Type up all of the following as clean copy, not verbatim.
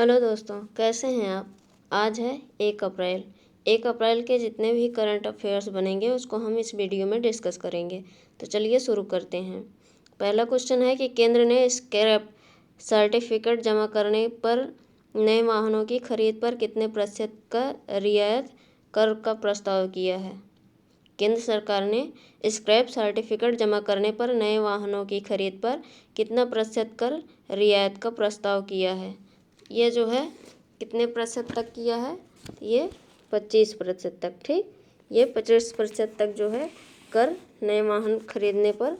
Hello दोस्तों, कैसे हैं आप। आज है 1 अप्रैल। 1 अप्रैल के जितने भी करंट अफेयर्स बनेंगे उसको हम इस वीडियो में डिस्कस करेंगे। तो चलिए शुरू करते हैं। पहला क्वेश्चन है कि केंद्र ने स्क्रैप सर्टिफिकेट जमा करने पर नए वाहनों की खरीद पर कितने प्रतिशत का रियायत कर का प्रस्ताव किया है। केंद्र सरकार ने स्क्रैप सर्टिफिकेट जमा करने पर नए वाहनों की खरीद पर कितना प्रतिशत कर रियायत का प्रस्ताव किया है। ये जो है कितने प्रतिशत तक किया है, ये 25% तक। ठीक, ये 25% तक जो है कर नए वाहन खरीदने पर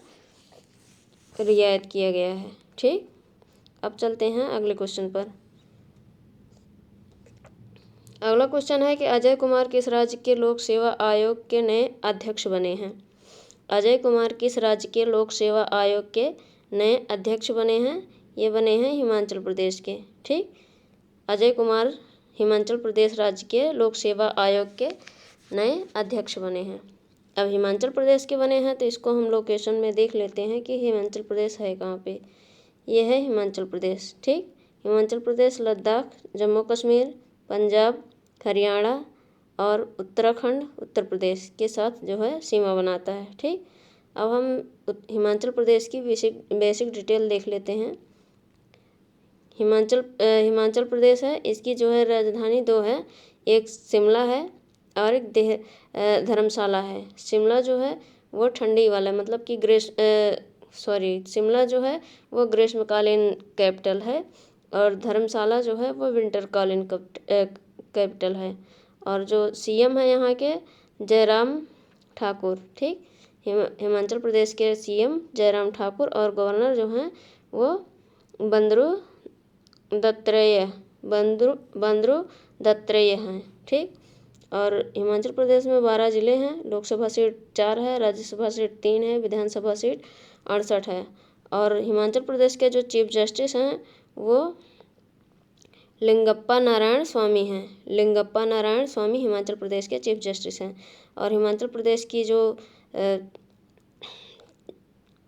रियायत किया गया है। ठीक, अब चलते हैं अगले क्वेश्चन पर। अगला क्वेश्चन है कि अजय कुमार किस राज्य के लोक सेवा आयोग के नए अध्यक्ष बने हैं। अजय कुमार किस राज्य के लोक सेवा आयोग के नए अध्यक्ष बने हैं। ये बने हैं हिमाचल प्रदेश के। ठीक, अजय कुमार हिमाचल प्रदेश राज्य के लोक सेवा आयोग के नए अध्यक्ष बने हैं। अब हिमाचल प्रदेश के बने हैं तो इसको हम लोकेशन में देख लेते हैं कि हिमाचल प्रदेश है कहाँ पे। ये है हिमाचल प्रदेश। ठीक, हिमाचल प्रदेश लद्दाख, जम्मू कश्मीर, पंजाब, हरियाणा और उत्तराखंड, उत्तर प्रदेश के साथ जो है सीमा बनाता है। ठीक, अब हम हिमाचल प्रदेश की बेसिक डिटेल देख लेते हैं। हिमाचल प्रदेश है, इसकी जो है राजधानी दो है, एक शिमला है और एक धर्मशाला है। शिमला जो है वो ठंडी वाला, मतलब कि शिमला जो है वो ग्रीष्मकालीन कैपिटल है और धर्मशाला जो है वो विंटरकालीन कैपिटल है। और जो सीएम है यहाँ के जयराम ठाकुर। ठीक, हिमाचल प्रदेश के सीएम जयराम ठाकुर और गवर्नर जो हैं वो बंदरू दत्तात्रेय हैं। ठीक, और हिमाचल प्रदेश में 12 ज़िले हैं, लोकसभा सीट 4 है, राज्यसभा सीट 3 है, विधानसभा सीट 68 है। और हिमाचल प्रदेश के जो चीफ जस्टिस हैं वो लिंगप्पा नारायण स्वामी हैं। लिंगप्पा नारायण स्वामी हिमाचल प्रदेश के चीफ जस्टिस हैं। और हिमाचल प्रदेश की जो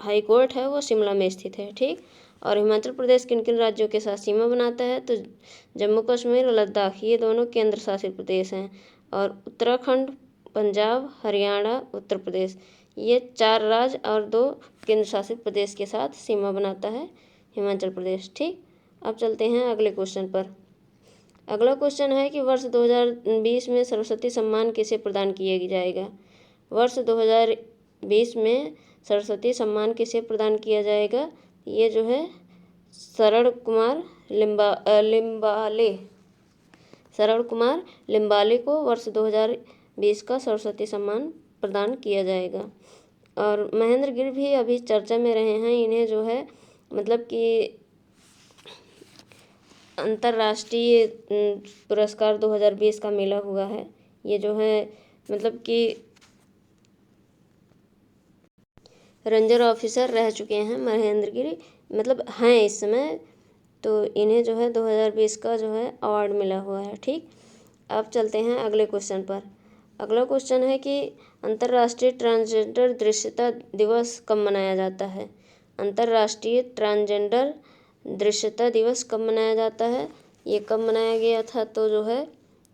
हाई कोर्ट है वो शिमला में स्थित है। ठीक, और हिमाचल प्रदेश किन किन राज्यों के साथ सीमा बनाता है तो जम्मू कश्मीर और लद्दाख, ये दोनों केंद्र शासित प्रदेश हैं। और उत्तराखंड, पंजाब, हरियाणा, उत्तर प्रदेश, ये 4 राज्य और 2 केंद्र शासित प्रदेश के साथ सीमा बनाता है हिमाचल प्रदेश। ठीक, अब चलते हैं अगले क्वेश्चन पर। अगला क्वेश्चन है कि वर्ष 2020 में सरस्वती सम्मान किसे प्रदान किया जाएगा। वर्ष 2020 में सरस्वती सम्मान किसे प्रदान किया जाएगा। ये जो है शरण कुमार लिम्बाले को वर्ष 2020 का सरस्वती सम्मान प्रदान किया जाएगा। और महेंद्र गिर भी अभी चर्चा में रहे हैं। इन्हें जो है मतलब कि अंतर्राष्ट्रीय पुरस्कार 2020 का मिला हुआ है। ये जो है मतलब कि रेंजर ऑफिसर रह चुके हैं महेंद्र गिरी, मतलब हैं इस समय, तो इन्हें जो है 2020 का जो है अवार्ड मिला हुआ है। ठीक, अब चलते हैं अगले क्वेश्चन पर। अगला क्वेश्चन है कि अंतर्राष्ट्रीय ट्रांसजेंडर दृश्यता दिवस कब मनाया जाता है। अंतर्राष्ट्रीय ट्रांसजेंडर दृश्यता दिवस कब मनाया जाता है। ये कब मनाया गया था तो जो है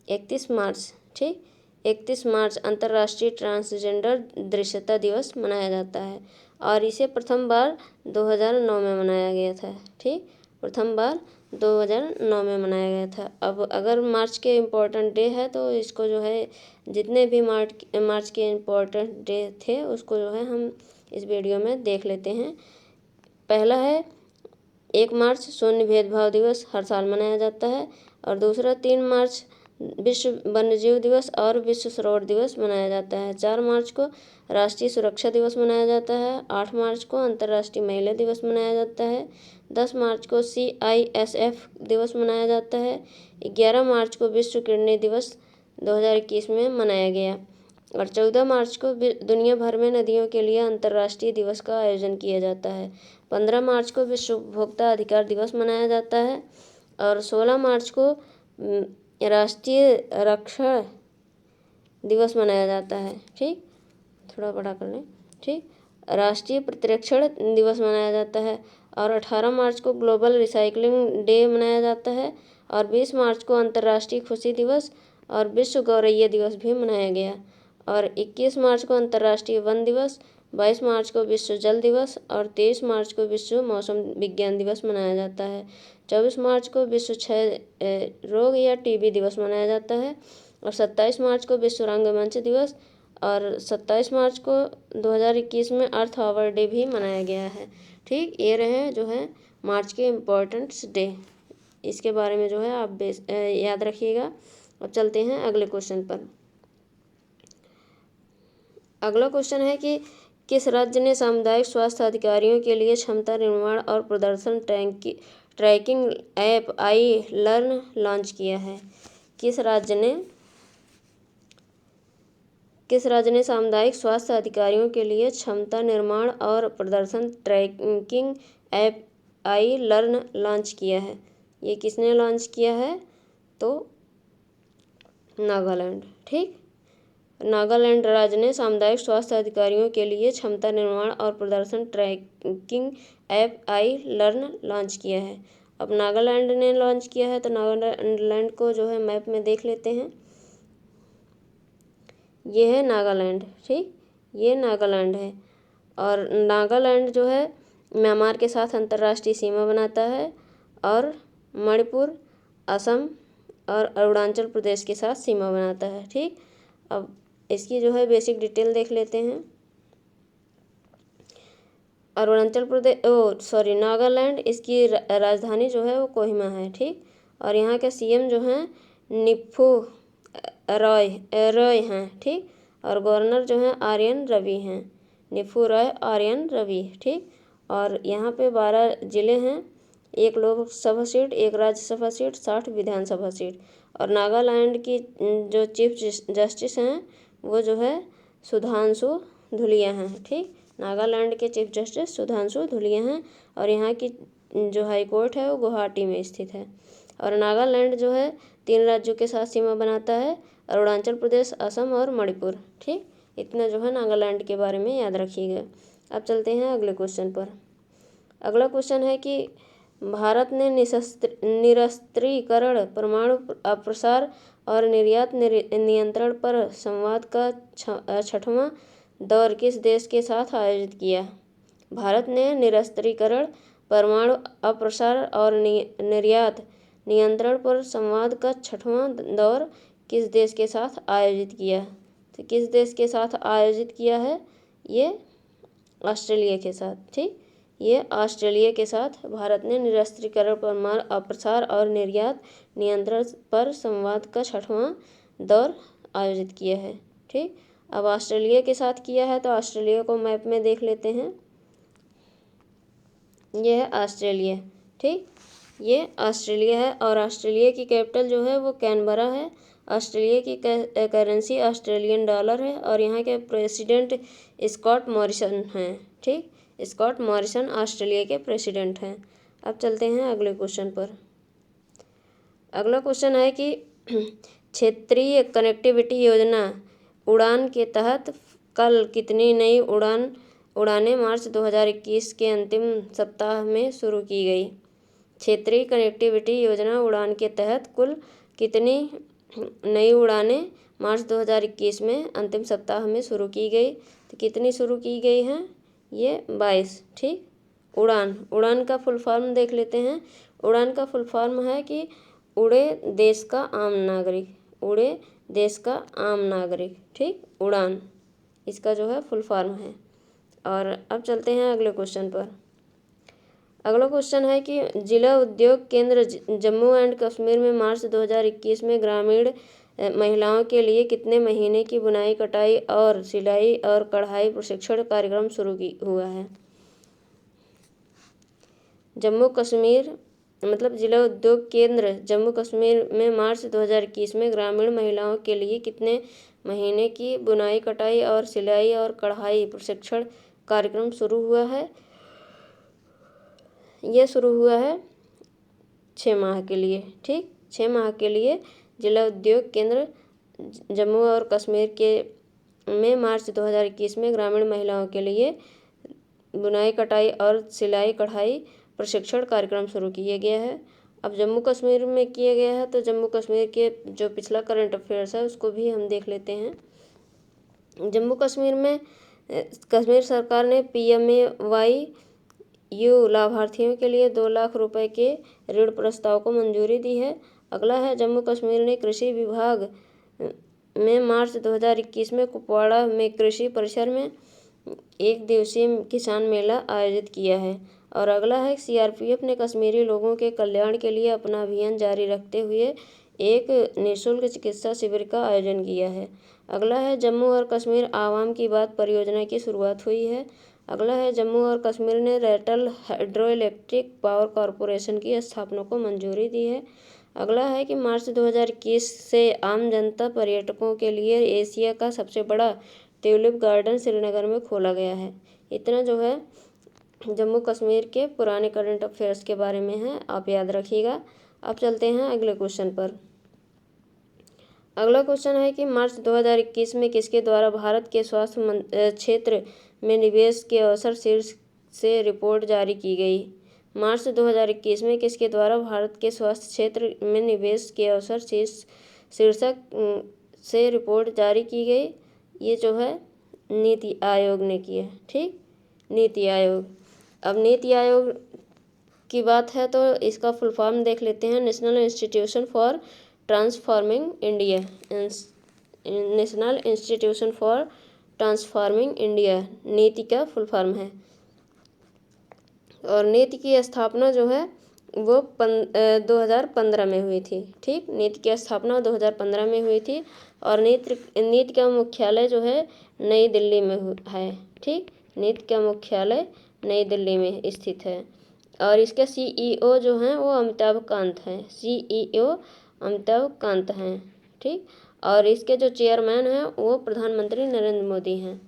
31 मार्च। ठीक, 31 मार्च अंतर्राष्ट्रीय ट्रांसजेंडर दृश्यता दिवस मनाया जाता है और इसे प्रथम बार 2009 में मनाया गया था। ठीक, प्रथम बार 2009 में मनाया गया था। अब अगर मार्च के इम्पोर्टेंट डे है तो इसको जो है जितने भी मार्च के इम्पोर्टेंट डे थे उसको जो है हम इस वीडियो में देख लेते हैं। पहला है 1 मार्च शून्य भेदभाव दिवस, हर साल मनाया जाता है। और दूसरा 3 मार्च विश्व वन्यजीव दिवस और विश्व सरोवर दिवस मनाया जाता है। 4 मार्च को राष्ट्रीय सुरक्षा दिवस मनाया जाता है। 8 मार्च को अंतर्राष्ट्रीय महिला दिवस मनाया जाता है। 10 मार्च को CISF दिवस मनाया जाता है। 11 मार्च को विश्व किडनी दिवस 2021 में मनाया गया। और 14 मार्च को दुनिया भर में नदियों के लिए अंतर्राष्ट्रीय दिवस का आयोजन किया जाता है। 15 मार्च को विश्व उपभोक्ता अधिकार दिवस मनाया जाता है। और 16 मार्च को राष्ट्रीय रक्षा दिवस मनाया जाता है। ठीक, थोड़ा बड़ा कर लें। ठीक, राष्ट्रीय प्रतिरक्षण दिवस मनाया जाता है। और 18 मार्च को ग्लोबल रिसाइकलिंग डे मनाया जाता है। और 20 मार्च को अंतर्राष्ट्रीय खुशी दिवस और विश्व गौरैया दिवस भी मनाया गया। और 21 मार्च को अंतर्राष्ट्रीय वन दिवस, 22 मार्च को विश्व जल दिवस और 23 मार्च को विश्व मौसम विज्ञान दिवस मनाया जाता है। 24 मार्च को विश्व क्षय रोग या टीबी दिवस मनाया जाता है। और 27 मार्च को विश्व रंगमंच दिवस और 27 मार्च को 2021 में अर्थ आवर डे भी मनाया गया है। ठीक, ये रहे जो है मार्च के इम्पोर्टेंट्स डे, इसके बारे में जो है आप याद रखिएगा। अब चलते हैं अगले क्वेश्चन पर। अगला क्वेश्चन है कि किस राज्य ने सामुदायिक स्वास्थ्य अधिकारियों के लिए क्षमता निर्माण और प्रदर्शन tracking app I learn launch किया है? किस राज्य ने सामुदायिक स्वास्थ्य अधिकारियों के लिए क्षमता निर्माण और प्रदर्शन tracking app I learn launch किया है? ये किसने लॉन्च किया है? तो नागालैंड। ठीक, नागालैंड राज्य ने सामुदायिक स्वास्थ्य अधिकारियों के लिए क्षमता निर्माण और प्रदर्शन tracking app I learn launch किया है। अब नागालैंड ने लॉन्च किया है, तो नागालैंड को जो है मैप में देख लेते हैं। ये है नागालैंड। ठीक, ये नागालैंड है। और नागालैंड जो है म्यांमार के साथ अंतर्राष्ट्रीय सीमा बनाता है और मणिपुर, असम और अरुणाचल प्रदेश के साथ सीमा बनाता है। ठीक, अब इसकी जो है बेसिक डिटेल देख लेते हैं। नागालैंड, इसकी राजधानी जो है वो कोहिमा है। ठीक, और यहाँ के सीएम जो हैं निफ्फू रॉय हैं। ठीक, और गवर्नर जो हैं आर्यन रवि हैं, निफ्फू रॉय आर्यन रवि। ठीक, और यहाँ पे 12 जिले हैं, 1 लोकसभा सीट, 1 राज्यसभा सीट, 60 विधानसभा सीट। और नागालैंड की जो चीफ जस्टिस हैं वो जो है सुधांशु धुलिया हैं। ठीक, नागालैंड के चीफ जस्टिस सुधांशु धुलिया हैं। और यहाँ की जो हाई कोर्ट है वो गुवाहाटी में स्थित है। और नागालैंड जो है 3 राज्यों के साथ सीमा बनाता है, अरुणाचल प्रदेश, असम और मणिपुर। ठीक, इतना जो है नागालैंड के बारे में याद रखिएगा। अब चलते हैं अगले क्वेश्चन पर। अगला क्वेश्चन है कि भारत ने निरस्त्रीकरण, परमाणु अप्रसार और निर्यात नियंत्रण पर संवाद का 6वां दौर किस देश के साथ आयोजित किया? भारत ने निरस्त्रीकरण, परमाणु अप्रसार और निर्यात नियंत्रण पर संवाद का 6वां दौर किस देश के साथ आयोजित किया? तो किस देश के साथ आयोजित किया है? ये ऑस्ट्रेलिया के साथ। ठीक, ये ऑस्ट्रेलिया के साथ भारत ने निरस्त्रीकरण, परमाणु अप्रसार और निर्यात नियंत्रण पर संवाद का 6वां दौर आयोजित किया है। ठीक, अब ऑस्ट्रेलिया के साथ किया है, तो ऑस्ट्रेलिया को मैप में देख लेते हैं। ये है ऑस्ट्रेलिया। ठीक, ये ऑस्ट्रेलिया है और ऑस्ट्रेलिया की कैपिटल जो है वो कैनबरा है। ऑस्ट्रेलिया की करेंसी ऑस्ट्रेलियन डॉलर है और यहाँ के प्रेसिडेंट स्कॉट मॉरिसन हैं। ठीक, स्कॉट मॉरिसन ऑस्ट्रेलिया के प्रेसिडेंट हैं। अब चलते हैं अगले क्वेश्चन पर। अगला क्वेश्चन है कि क्षेत्रीय कनेक्टिविटी योजना उड़ान के तहत कल कितनी नई उड़ानें मार्च 2021 के अंतिम सप्ताह में शुरू की गई? क्षेत्रीय कनेक्टिविटी योजना उड़ान के तहत कुल कितनी नई उड़ानें मार्च 2021 में अंतिम सप्ताह में शुरू की गई? तो कितनी शुरू की गई हैं? ये 22। ठीक, उड़ान का फुल फॉर्म देख लेते हैं। उड़ान का फुल फॉर्म है कि उड़े देश का आम नागरिक, उड़े देश का आम नागरिक। ठीक, उड़ान इसका जो है फुल फॉर्म है। और अब चलते हैं अगले क्वेश्चन पर। अगला क्वेश्चन है कि जिला उद्योग केंद्र जम्मू एंड कश्मीर में मार्च 2021 में ग्रामीण महिलाओं के लिए कितने महीने की बुनाई, कटाई और सिलाई और कढ़ाई प्रशिक्षण कार्यक्रम शुरू हुआ है? जम्मू कश्मीर मतलब जिला उद्योग केंद्र जम्मू कश्मीर में मार्च 2021 में ग्रामीण महिलाओं के लिए कितने महीने की बुनाई, कटाई और सिलाई और कढ़ाई प्रशिक्षण कार्यक्रम शुरू हुआ है? यह शुरू हुआ है 6 माह के लिए। ठीक, 6 माह के लिए जिला उद्योग केंद्र जम्मू और कश्मीर के में मार्च 2021 में ग्रामीण महिलाओं के लिए बुनाई, कटाई और सिलाई, कढ़ाई प्रशिक्षण कार्यक्रम शुरू किया गया है। अब जम्मू कश्मीर में किया गया है, तो जम्मू कश्मीर के जो पिछला करंट अफेयर्स है उसको भी हम देख लेते हैं। जम्मू कश्मीर में कश्मीर सरकार ने PMAY लाभार्थियों के लिए 2 लाख रुपए के ऋण प्रस्ताव को मंजूरी दी है। अगला है, जम्मू कश्मीर ने कृषि विभाग में मार्च 2021 में कुपवाड़ा में कृषि परिसर में 1 दिवसीय किसान मेला आयोजित किया है। और अगला है, CRPF ने कश्मीरी लोगों के कल्याण के लिए अपना अभियान जारी रखते हुए एक निःशुल्क चिकित्सा शिविर का आयोजन किया है। अगला है, जम्मू और कश्मीर आवाम की बात परियोजना की शुरुआत हुई है। अगला है, जम्मू और कश्मीर ने Ratle hydro electric power corporation की स्थापना को मंजूरी दी है। अगला है कि मार्च 2021 से आम जनता पर्यटकों के लिए एशिया का सबसे बड़ा ट्यूलिप गार्डन श्रीनगर में खोला गया है। इतना जो है जम्मू कश्मीर के पुराने करंट अफेयर्स के बारे में है, आप याद रखिएगा। अब चलते हैं अगले क्वेश्चन पर। अगला क्वेश्चन है कि मार्च 2021 में किसके द्वारा भारत के स्वास्थ्य क्षेत्र में निवेश के अवसर शीर्षक से रिपोर्ट जारी की गई। मार्च 2021 में किसके द्वारा भारत के स्वास्थ्य क्षेत्र में निवेश के अवसर शीर्षक से रिपोर्ट जारी की गई। ये जो है नीति आयोग ने की है। ठीक, नीति आयोग। अब नीति आयोग की बात है तो इसका फुल फॉर्म देख लेते हैं। National institution for transforming India. National institution for transforming India नीति का फुल फॉर्म है। और नीति की स्थापना जो है वो 2015 में हुई थी। ठीक, नीति की स्थापना 2015 में हुई थी। और नीति का मुख्यालय जो है नई दिल्ली में है। ठीक, नीति का मुख्यालय नई दिल्ली में स्थित है। और इसके CEO जो हैं वो अमिताभ कांत हैं। CEO अमिताभ कांत हैं। ठीक, और इसके जो चेयरमैन हैं वो प्रधानमंत्री नरेंद्र मोदी हैं।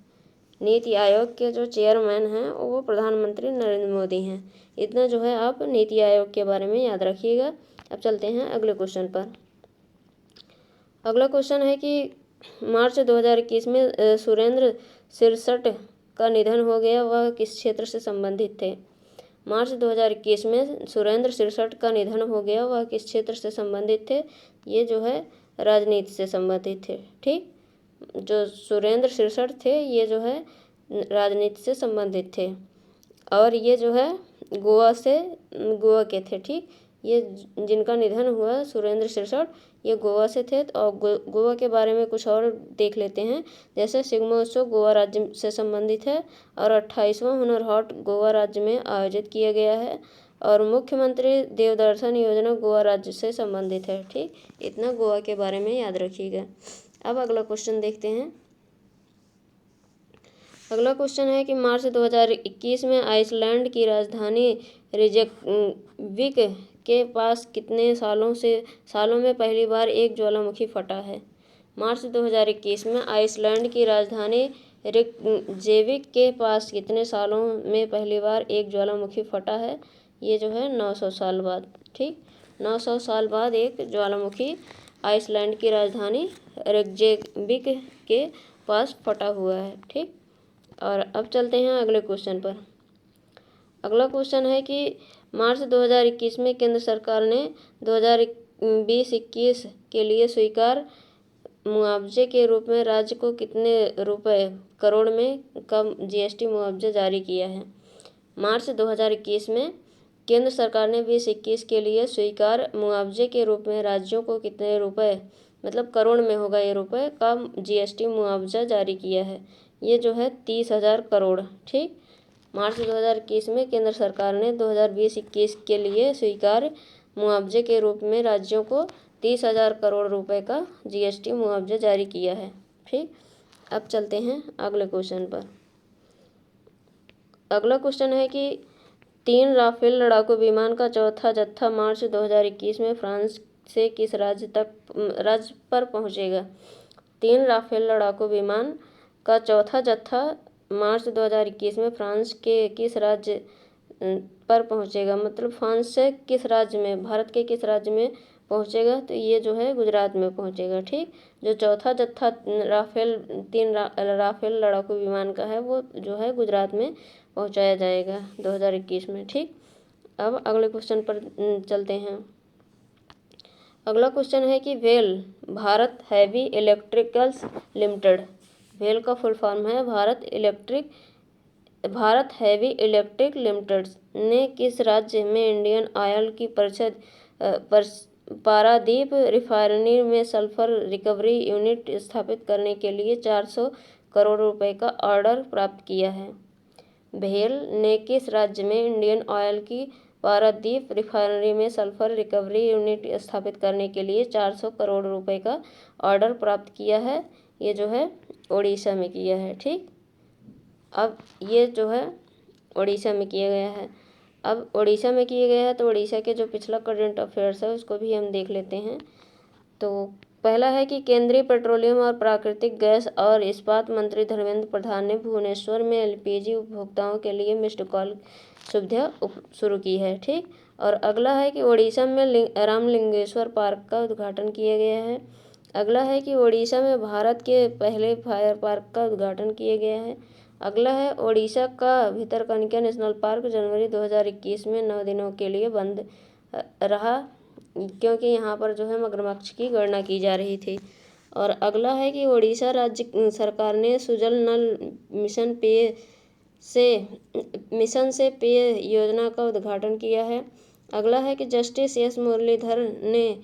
नीति आयोग के जो चेयरमैन हैं वो प्रधानमंत्री नरेंद्र मोदी हैं। इतना जो है आप नीति आयोग के बारे में याद रखिएगा। अब चलते हैं अगले क्वेश्चन पर। अगला क्वेश्चन है कि मार्च 2021 में सुरेंद्र सिरसट का निधन हो गया, वह किस क्षेत्र से संबंधित थे। मार्च 2021 में सुरेंद्र सिरसट का निधन हो गया, वह किस क्षेत्र से संबंधित थे। ये जो है राजनीति से संबंधित थे। ठीक, जो सुरेंद्र सिरसट थे ये जो है राजनीति से संबंधित थे। और ये जो है गोवा के थे। ठीक, ये जिनका निधन हुआ सुरेंद्र सिरसट ये गोवा से थे। और गोवा के बारे में कुछ और देख लेते हैं। जैसे शिग्मोत्सव गोवा राज्य से संबंधित है और 28वां हुनर हाट गोवा राज्य में आयोजित किया गया है। और मुख्यमंत्री देवदर्शन योजना गोवा राज्य से संबंधित है। ठीक, इतना गोवा के बारे में याद रखिएगा। अब अगला क्वेश्चन देखते हैं। अगला क्वेश्चन है कि मार्च 2021 में आइसलैंड की राजधानी रियकविक के पास कितने सालों में पहली बार एक ज्वालामुखी फटा है। मार्च 2021 में आइसलैंड की राजधानी रियकविक के पास कितने सालों में पहली बार एक ज्वालामुखी फटा है। ये जो है 900 साल बाद। ठीक, 900 साल बाद एक ज्वालामुखी आइसलैंड की राजधानी रियकविक के पास फटा हुआ है। ठीक, और अब चलते हैं अगले क्वेश्चन पर। अगला क्वेश्चन है कि मार्च 2021 में केंद्र सरकार ने 2020-21 के लिए स्वीकार मुआवजे के रूप में राज्य को कितने करोड़ में का GST मुआवजा जारी किया है। मार्च 2021 में केंद्र सरकार ने 2021 के लिए स्वीकार मुआवजे के रूप में राज्यों को कितने मतलब करोड़ में होगा ये रुपए का GST मुआवजा जारी किया है। ये जो है 30,000 करोड़। ठीक, मार्च 2021 में केंद्र सरकार ने 2020-21 के लिए स्वीकार मुआवजे के रूप में राज्यों को 30,000 करोड़ रुपए का GST मुआवजा जारी किया है। ठीक, अब चलते हैं अगले क्वेश्चन पर। अगला क्वेश्चन है कि 3 राफेल लड़ाकू विमान का चौथा जत्था मार्च 2021 में फ्रांस से किस राज्य पर पहुंचेगा। 3 राफेल लड़ाकू विमान का चौथा जत्था मार्च 2021 में फ्रांस के किस राज्य पर पहुंचेगा। मतलब फ्रांस से किस राज्य में, भारत के किस राज्य में पहुंचेगा, तो ये जो है गुजरात में पहुंचेगा। ठीक, जो चौथा जत्था 3 राफेल लड़ाकू विमान का है वो जो है गुजरात में पहुंचाया जाएगा 2021 में। ठीक, अब अगले क्वेश्चन पर चलते हैं। अगला क्वेश्चन है कि well Bharat heavy electricals limited, well का फुल फॉर्म है भारत हैवी इलेक्ट्रिक लिमिटेड ने किस राज्य में इंडियन ऑयल की पारादीप रिफाइनरी में सल्फर रिकवरी यूनिट स्थापित करने के लिए 400 करोड़ रुपए का ऑर्डर प्राप्त किया है? भेल ने किस राज्य में इंडियन ऑयल की पारादीप रिफाइनरी में सल्फर रिकवरी यूनिट स्थापित करने के लिए 400 करोड़ रुपए का ऑर्डर प्राप्त किया है? ये जो है उड़ीसा में किया है। ठीक, अब ये जो है उड़ीसा में किया गया है। अब उड़ीसा में किया गया है तो उड़ीसा के जो पिछला करंट अफेयर्स है उसको भी हम देख लेते हैं। तो पहला है कि केंद्रीय पेट्रोलियम और प्राकृतिक गैस और इस्पात मंत्री धर्मेंद्र प्रधान ने भुवनेश्वर में एलपीजी उपभोक्ताओं के लिए मिस्ड कॉल सुविधा शुरू की है। ठीक, और अगला है कि उड़ीसा में रामलिंगेश्वर पार्क का उद्घाटन किया गया है। अगला है कि उड़ीसा में भारत के पहले फायर पार्क का उद्घाटन किया गया है। अगला है उड़ीसा का भितरकनिका नेशनल पार्क जनवरी 2021 में 9 दिनों के लिए बंद रहा क्योंकि यहाँ पर जो है मगरमच्छ की गणना की जा रही थी। और अगला है कि उड़ीसा राज्य सरकार ने सुजल नल मिशन से पेय योजना का उद्घाटन किया है। अगला है कि जस्टिस एस मुरलीधर ने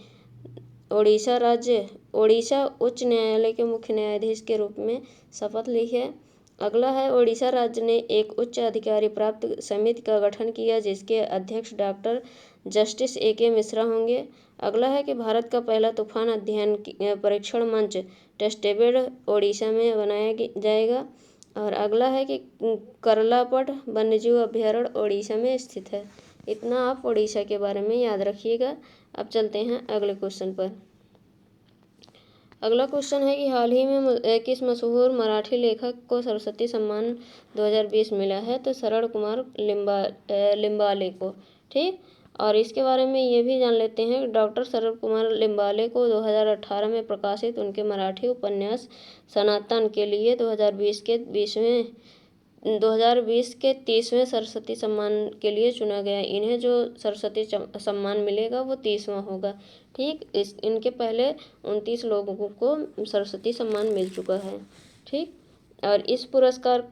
उड़ीसा उच्च न्यायालय के मुख्य न्यायाधीश के रूप में शपथ ली है। अगला है उड़ीसा राज्य ने एक उच्च अधिकारी प्राप्त समिति का गठन किया जिसके अध्यक्ष डॉक्टर जस्टिस AK मिश्रा होंगे। अगला है कि भारत का पहला तूफान अध्ययन परीक्षण मंच टेस्टबेड उड़ीसा में बनाया जाएगा। और अगला है कि करलापट वन्यजीव अभयारण्य उड़ीसा में स्थित है। इतना आप उड़ीसा के बारे में याद रखिएगा। अब चलते हैं अगले क्वेश्चन पर। अगला क्वेश्चन है कि हाल ही में किस मशहूर मराठी लेखक को सरस्वती सम्मान 2020 मिला है? तो शरण कुमार लिम्बाले को। ठीक, और इसके बारे में ये भी जान लेते हैं डॉक्टर शरण कुमार लिम्बाले को 2018 में प्रकाशित उनके मराठी उपन्यास सनातन के लिए 2020 के 30वें सरस्वती सम्मान के लिए चुना गया। इन्हें जो सरस्वती सम्मान मिलेगा वो 30वां होगा। ठीक, इनके पहले 29 लोगों को सरस्वती सम्मान मिल चुका है। ठीक, और इस पुरस्कार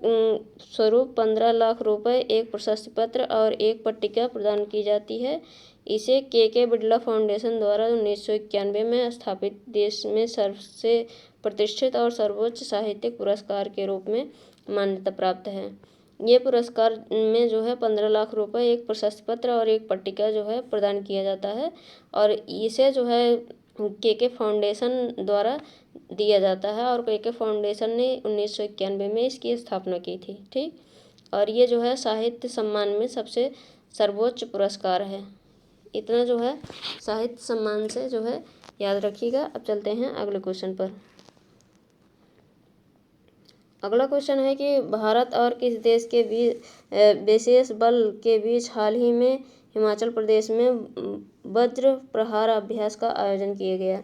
स्वरूप 15 लाख रुपए, एक प्रशस्ति पत्र और एक पट्टिका प्रदान की जाती है। इसे के बिड़ला फाउंडेशन द्वारा 1991 में स्थापित देश में सबसे प्रतिष्ठित और सर्वोच्च साहित्यिक पुरस्कार के रूप में मान्यता प्राप्त है। ये पुरस्कार में जो है 15 लाख रुपए, एक प्रशस्ति पत्र और एक पट्टिका जो है प्रदान किया जाता है और इसे जो है के फाउंडेशन द्वारा दिया जाता है और के फाउंडेशन ने 1991 में इसकी स्थापना की थी। ठीक, और ये जो है साहित्य सम्मान में सबसे सर्वोच्च पुरस्कार है। इतना जो है साहित्य सम्मान से जो है याद रखिएगा। अब चलते हैं अगले क्वेश्चन पर। अगला क्वेश्चन है कि भारत और किस देश के विशेष बल के बीच हाल ही में हिमाचल प्रदेश में वज्र प्रहार अभ्यास का आयोजन किया गया?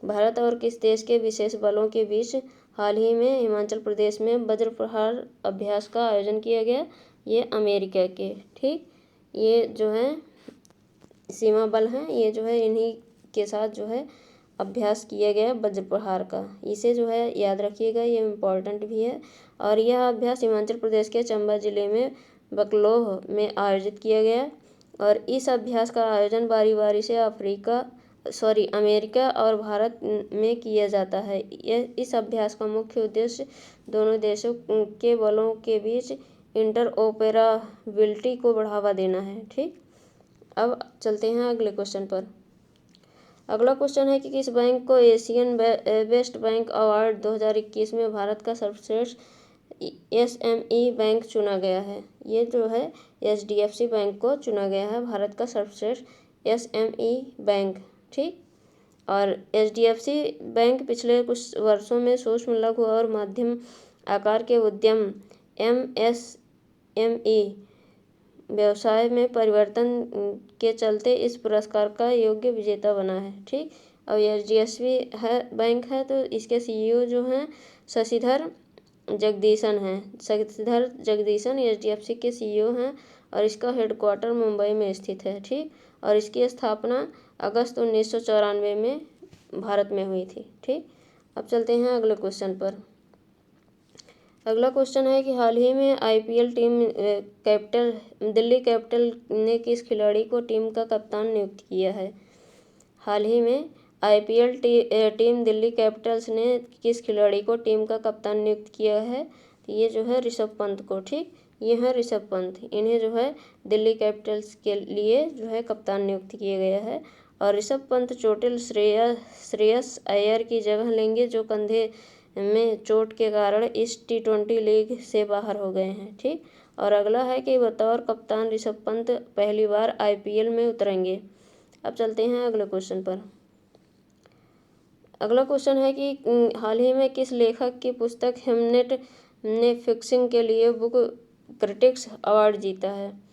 भारत और किस देश के विशेष बलों के बीच हाल ही में हिमाचल प्रदेश में वज्र प्रहार अभ्यास का आयोजन किया गया? ये अमेरिका के। ठीक, ये जो है सीमा बल हैं, ये जो है इन्हीं के साथ जो है अभ्यास किया गया वज्र प्रहार का। इसे जो है याद रखिएगा, ये इम्पॉर्टेंट भी है। और यह अभ्यास हिमाचल प्रदेश के चंबा जिले में बकलोह में आयोजित किया गया और इस अभ्यास का आयोजन बारी बारी से अमेरिका और भारत में किया जाता है। इस अभ्यास का मुख्य उद्देश्य दोनों देशों के बलों के बीच इंटरऑपरेबिलिटी को बढ़ावा देना है। ठीक, अब चलते हैं अगले क्वेश्चन पर। अगला क्वेश्चन है कि किस बैंक को एशियन बेस्ट बैंक अवार्ड 2021 में भारत का सर्वश्रेष्ठ SME बैंक चुना गया है? ये जो है HDFC बैंक को चुना गया है भारत का सर्वश्रेष्ठ SME बैंक। ठीक, और HDFC बैंक पिछले कुछ वर्षों में सूक्ष्म, लघु और मध्यम आकार के उद्यम MSME व्यवसाय में परिवर्तन के चलते इस पुरस्कार का योग्य विजेता बना है। ठीक, और HDFC बैंक है तो इसके CEO जो हैं शशिधर जगदीशन HDFC के CEO हैं और इसका हेडक्वार्टर मुंबई में स्थित है। ठीक, और इसकी स्थापना अगस्त 1994 में भारत में हुई थी। ठीक, अब चलते हैं अगले क्वेश्चन पर। अगला क्वेश्चन है कि हाल ही में आईपीएल टीम दिल्ली कैपिटल ने किस खिलाड़ी को टीम का कप्तान नियुक्त किया है। हाल ही में आईपीएल टीम दिल्ली कैपिटल्स ने किस खिलाड़ी को टीम का कप्तान नियुक्त किया है। तो ये जो है ऋषभ पंत को। ठीक, ये है ऋषभ पंत, इन्हें जो है दिल्ली कैपिटल्स के लिए जो है कप्तान नियुक्त किया गया है। और ऋषभ पंत चोटिल श्रेयस अय्यर की जगह लेंगे, जो कंधे में चोट के कारण इस T20 लीग से बाहर हो गए हैं। ठीक, और अगला है कि बतौर कप्तान ऋषभ पंत पहली बार आईपीएल में उतरेंगे। अब चलते हैं अगले क्वेश्चन पर। अगला क्वेश्चन है कि हाल ही में किस लेखक की पुस्तक हेमनेट ने फिक्सिंग के लिए बुक क्रिटिक्स अवार्ड जीता है।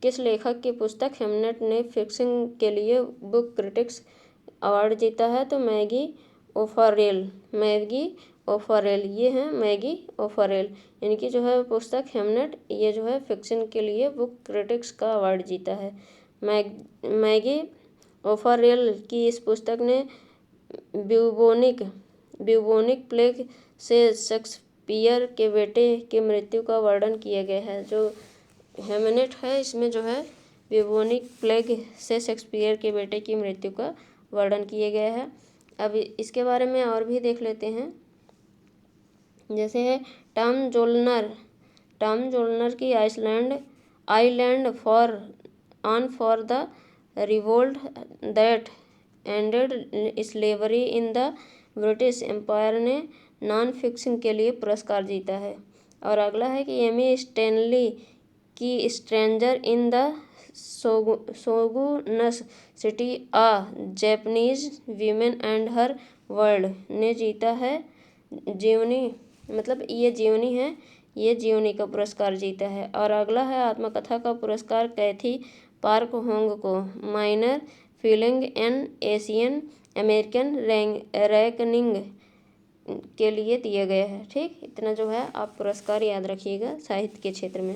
किस लेखक की पुस्तक हेमनेट ने फिक्सिंग के लिए बुक क्रिटिक्स अवार्ड जीता है। तो मैगी ओफरेल, ये हैं मैगी ओफरेल। इनकी जो है पुस्तक हेमनेट, ये जो है फिक्शन के लिए बुक क्रिटिक्स का अवार्ड जीता है। मैगी ओफरेल की इस पुस्तक ने ब्यूबोनिक प्लेग से शेक्सपियर के बेटे की मृत्यु का वर्णन किया गया है। जो हेमनेट है, इसमें जो है ब्यूबोनिक प्लेग से शेक्सपियर के बेटे की मृत्यु का वर्णन किया गया है। अब इसके बारे में और भी देख लेते हैं। जैसे है टॉम जोलनर की island for the revolt that ended slavery in the British Empire ने नॉन फिक्शन के लिए पुरस्कार जीता है। और अगला है कि एमी स्टैनली की stranger in the shogun's city a Japanese women and her world ने जीता है जीवनी, मतलब ये जीवनी है, ये जीवनी का पुरस्कार जीता है। और अगला है आत्मकथा का पुरस्कार कैथी पार्क होंग को minor feeling N Asian American reckoning के लिए दिया गया है। ठीक, इतना जो है आप पुरस्कार याद रखिएगा साहित्य के क्षेत्र में।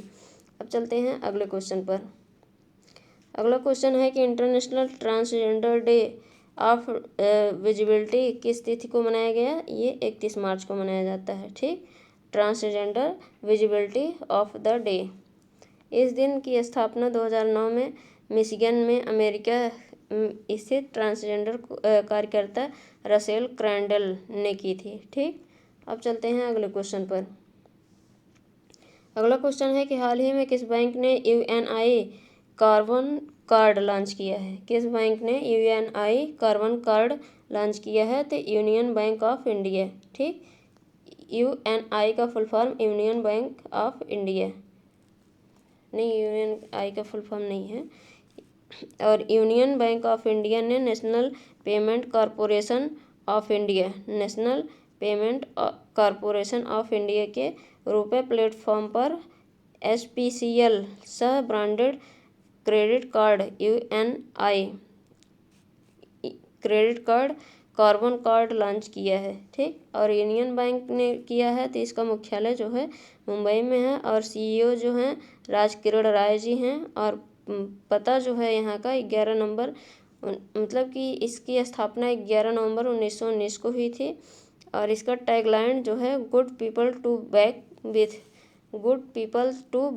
अब चलते हैं अगले क्वेश्चन पर। अगला क्वेश्चन है कि international transgender day of visibility किस तिथि को मनाया गया। ये 31 मार्च को मनाया जाता है। ठीक, transgender visibility of the day. इस दिन की स्थापना 2009 में मिशिगन में अमेरिका स्थित ट्रांसजेंडर कार्यकर्ता रसेल क्रैंडल ने की थी। ठीक, अब चलते हैं अगले क्वेश्चन पर। अगला क्वेश्चन है कि हाल ही में किस बैंक ने यूएनआई कार्बन कार्ड लॉन्च किया है। किस बैंक ने यूएनआई कार्बन कार्ड लॉन्च किया है। तो यूनियन बैंक ऑफ इंडिया। ठीक, यूएनआई का full form union bank of India नहीं, यूएनआई का फुल फॉर्म नहीं है। और यूनियन बैंक ऑफ इंडिया ने national payment corporation of India के रुपए प्लेटफॉर्म पर SPCL सह branded credit card Uni credit card carbon card launch किया है। ठीक, और यूनियन बैंक ने किया है, तो इसका मुख्यालय जो है मुंबई में है। और CEO जो हैं राजकिरण राय जी हैं। और पता जो है यहाँ का 11 नवंबर, मतलब कि इसकी स्थापना 11 नवंबर 1919 को हुई थी। और इसका टैगलाइन जो है good people to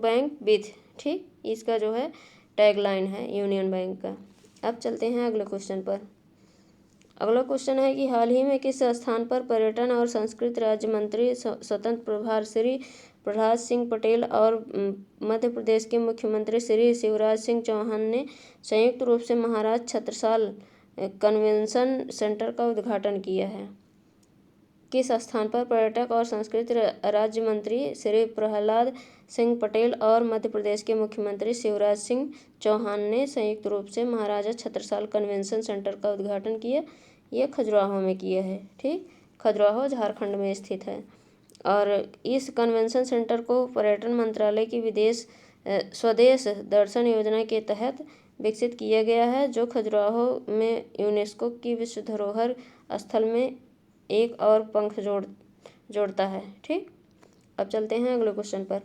bank with. ठीक, इसका जो है टैगलाइन है यूनियन बैंक का। अब चलते हैं अगले क्वेश्चन पर। अगला क्वेश्चन है कि हाल ही में किस स्थान पर पर्यटन और संस्कृति राज्य मंत्री स्वतंत्र प्रभार श्री प्रहलाद सिंह पटेल और मध्य प्रदेश के मुख्यमंत्री श्री शिवराज सिंह चौहान ने संयुक्त रूप से महाराज छत्रसाल कन्वेंशन सेंटर का उद्घाटन किया है। किस स्थान पर पर्यटक और संस्कृति राज्य मंत्री श्री प्रहलाद सिंह पटेल और मध्य प्रदेश के मुख्यमंत्री शिवराज सिंह चौहान ने संयुक्त रूप से महाराजा छत्रसाल कन्वेंशन सेंटर का उद्घाटन किया। ये खजुराहो में किया है। ठीक, खजुराहो झारखंड में स्थित है। और इस कन्वेंशन सेंटर को पर्यटन मंत्रालय की स्वदेश दर्शन योजना के तहत विकसित किया गया है, जो खजुराहो में यूनेस्को की विश्व धरोहर स्थल में एक और पंख जोड़ता है। ठीक, अब चलते हैं अगले क्वेश्चन पर।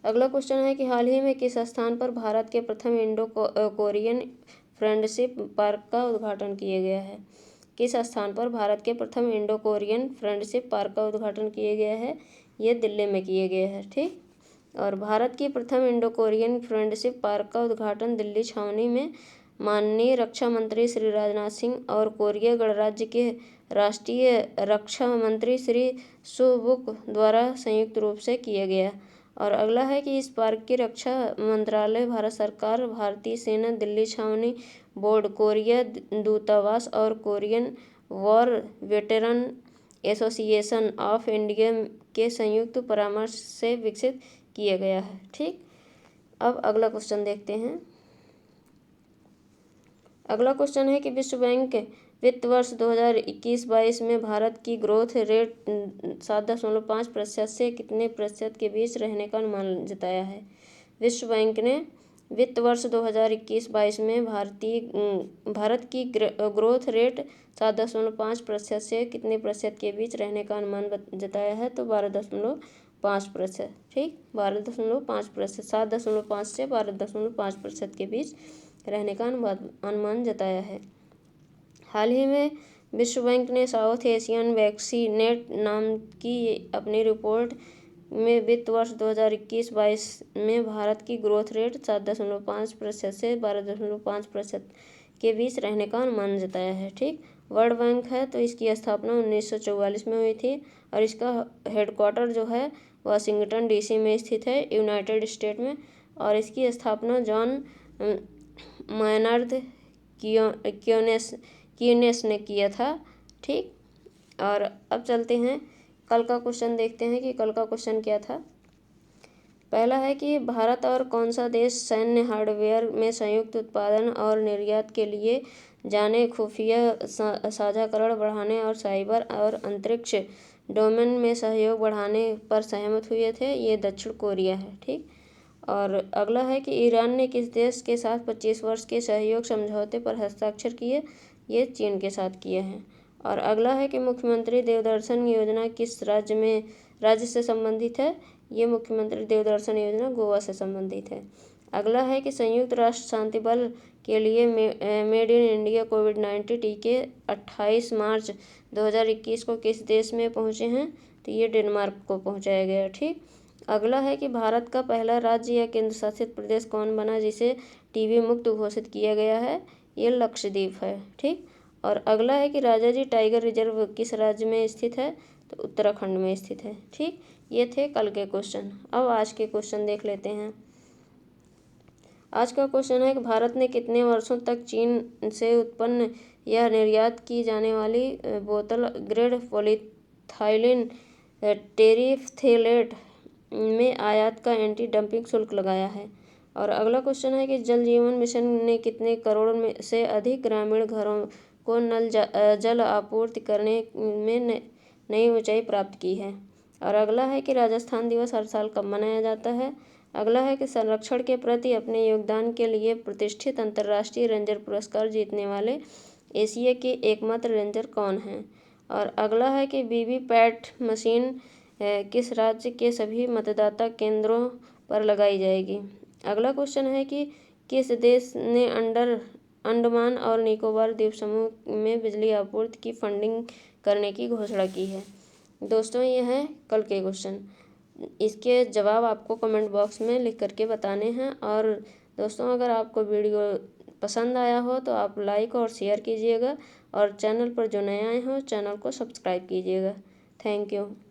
अगला क्वेश्चन है कि हाल ही में किस स्थान पर भारत के प्रथम इंडो कोरियन फ्रेंडशिप पार्क का उद्घाटन किया गया है? किस स्थान पर भारत के प्रथम इंडो कोरियन फ्रेंडशिप पार्क का उद्घाटन किया गया है? ये दिल्ली में किया गया है। ठीक। और भारत की प्रथम इंडो कोरियन फ्रेंडशिप पार्क का उद्घाटन दिल्ली छावनी में माननीय रक्षा मंत्री श्री राजनाथ सिंह और कोरिया गणराज्य के राष्ट्रीय रक्षा मंत्री श्री सु बुक द्वारा संयुक्त रूप से किया गया। और अगला है कि इस पार्क की रक्षा मंत्रालय, भारत सरकार, भारतीय सेना, दिल्ली छावनी बोर्ड, कोरिया दूतावास और Korean war veteran association of India के संयुक्त परामर्श से विकसित किया गया है। ठीक। अब अगला क्वेश्चन देखते हैं। अगला क्वेश्चन है कि विश्व बैंक वित्त वर्ष 2021-22 में भारत की ग्रोथ रेट 7.5% से कितने प्रतिशत के बीच रहने का अनुमान जताया है? विश्व बैंक ने वित्त वर्ष 2021-22 में भारत की ग्रोथ रेट 7.5% से कितने प्रतिशत के बीच रहने का अनुमान जताया है? तो 12.5%। ठीक, 12.5%, 7.5 से 12.5% के बीच रहने का अनुमान जताया है। हाल ही में विश्व बैंक ने साउथ एशियन वैक्सीनेट नाम की अपनी रिपोर्ट में वित्त वर्ष 2021-22 में भारत की ग्रोथ रेट 7.5% से 12.5% के बीच रहने का अनुमान जताया है। ठीक। वर्ल्ड बैंक है तो इसकी स्थापना 1944 में हुई थी और इसका हेडक्वार्टर जो है वाशिंगटन डीसी में स्थित है, यूनाइटेड स्टेट में। और इसकी स्थापना जॉन मायनार्ड क्यूनेस ने किया था। ठीक। और अब चलते हैं कल का क्वेश्चन देखते हैं कि कल का क्वेश्चन क्या था। पहला है कि भारत और कौन सा देश सैन्य हार्डवेयर में संयुक्त उत्पादन और निर्यात के लिए जाने खुफिया साझाकरण बढ़ाने और साइबर और अंतरिक्ष डोमेन में सहयोग बढ़ाने पर सहमत हुए थे? ये दक्षिण कोरिया है। ठीक। और अगला है कि ईरान ने किस देश के साथ 25 वर्ष के सहयोग समझौते पर हस्ताक्षर किए? ये चीन के साथ किए हैं। और अगला है कि मुख्यमंत्री देवदर्शन योजना किस राज्य से संबंधित है? ये मुख्यमंत्री देवदर्शन योजना गोवा से संबंधित है। अगला है कि संयुक्त राष्ट्र शांति बल के लिए मेड इन इंडिया कोविड-19 टीके 28 मार्च 2021 को किस देश में पहुँचे हैं? तो ये डेनमार्क को पहुँचाया गया। ठीक। अगला है कि भारत का पहला राज्य या केंद्र शासित प्रदेश कौन बना जिसे टीबी मुक्त घोषित किया गया है? ये लक्षद्वीप है। ठीक। और अगला है कि राजाजी टाइगर रिजर्व किस राज्य में स्थित है? तो उत्तराखंड में स्थित है। ठीक। ये थे कल के क्वेश्चन। अब आज के क्वेश्चन देख लेते हैं। आज का क्वेश्चन है कि भारत ने कितने वर्षों तक चीन से उत्पन्न या निर्यात की जाने वाली बोतल ग्रेड पॉलीथाइलिन टेरिफ्थेलेट में आयात का एंटी डंपिंग शुल्क लगाया है? और अगला क्वेश्चन है कि जल जीवन मिशन ने कितने करोड़ में से अधिक ग्रामीण घरों को नल जल आपूर्ति करने में नई ऊंचाई प्राप्त की है? और अगला है कि राजस्थान दिवस हर साल कब मनाया जाता है? अगला है कि संरक्षण के प्रति अपने योगदान के लिए प्रतिष्ठित अंतर्राष्ट्रीय रेंजर पुरस्कार जीतने वाले एशिया के एकमात्र रेंजर कौन हैं? और अगला है कि वीवीपैट मशीन किस राज्य के सभी मतदाता केंद्रों पर लगाई जाएगी? अगला क्वेश्चन है कि किस देश ने अंडमान और निकोबार द्वीप समूह में बिजली आपूर्ति की फंडिंग करने की घोषणा की है? दोस्तों, ये है कल के क्वेश्चन। इसके जवाब आपको कमेंट बॉक्स में लिख करके बताने हैं। और दोस्तों, अगर आपको वीडियो पसंद आया हो तो आप लाइक और शेयर कीजिएगा और चैनल पर जो नए आए हो चैनल को सब्सक्राइब कीजिएगा। Thank you.